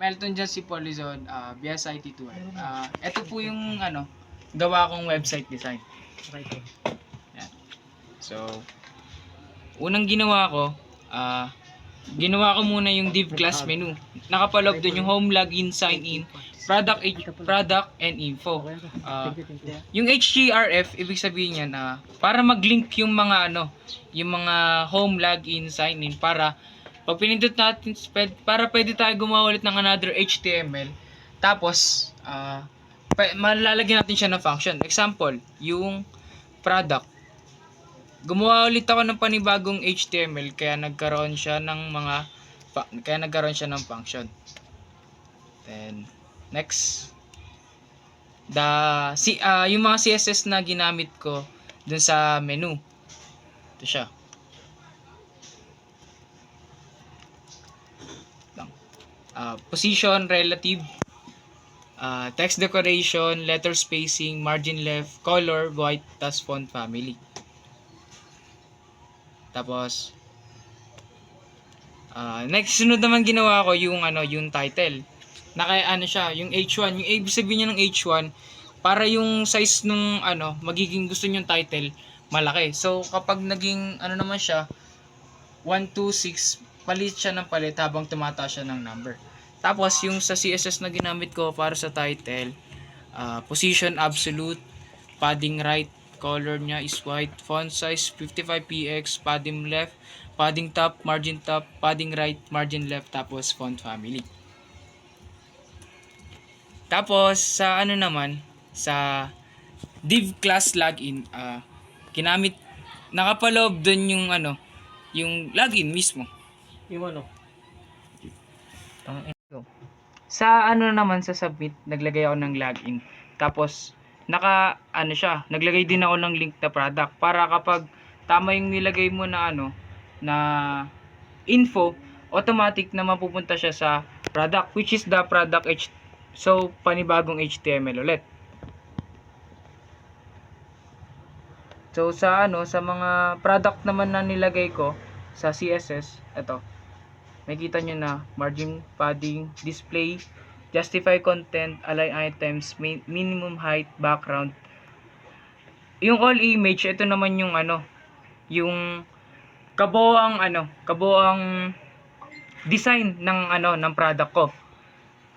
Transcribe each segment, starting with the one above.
Melton dyan si Polizon, BSIT2. Ito po yung gawa kong website design. Yan. So, unang ginawa ko muna yung div class menu. Nakapalog doon yung home, login, sign in, product and info. Yung HTRF, ibig sabihin yan, para mag-link yung mga yung mga home, login, sign in, para pag pinindot natin, para pwede tayo gumawa ulit ng another HTML. Tapos, malalagyan natin siya ng function. Example, yung product. Gumawa ulit ako ng panibagong HTML kaya nagkaroon siya ng function. Then next, yung mga CSS na ginamit ko dun sa menu. Ito siya. Position, relative, text decoration, letter spacing, margin left, color, white, tas font family. Tapos next, sunod naman ginawa ko yung yung title. Siya, yung H1, yung ibig sabihin niya ng H1 para yung size nung magiging gusto niyo title malaki. So kapag naging naman siya 1, 2, 6, palit siya ng palit habang tumataas siya ng number. Tapos yung sa CSS na ginamit ko para sa title, position absolute, padding right, color niya is white, font size 55px, padding left, padding top, padding right, margin left, tapos font family. Tapos sa sa div class login, nakapaloob doon yung login mismo. Yung Sa sa submit, naglagay ako ng login. Tapos naglagay din ako ng link na product para kapag tama yung nilagay mo na na info, automatic na mapupunta siya sa product, which is the product so panibagong HTML ulit. So sa mga product naman na nilagay ko sa CSS, ito. Makita nyo na margin, padding, display, justify content, align items, minimum height, background. Yung all image, ito naman yung yung kabuoang design ng product ko.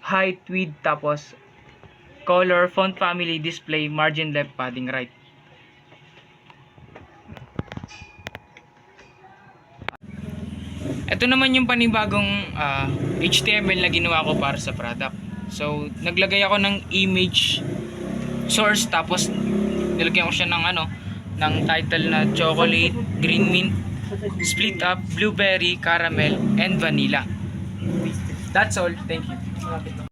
Height, width, tapos color, font family, display, margin left, padding right. Ito naman yung panibagong HTML na ginawa ko para sa product. So, naglagay ako ng image source, tapos nilagyan ko siya ng title na chocolate, green mint, split up, blueberry, caramel, and vanilla. That's all. Thank you.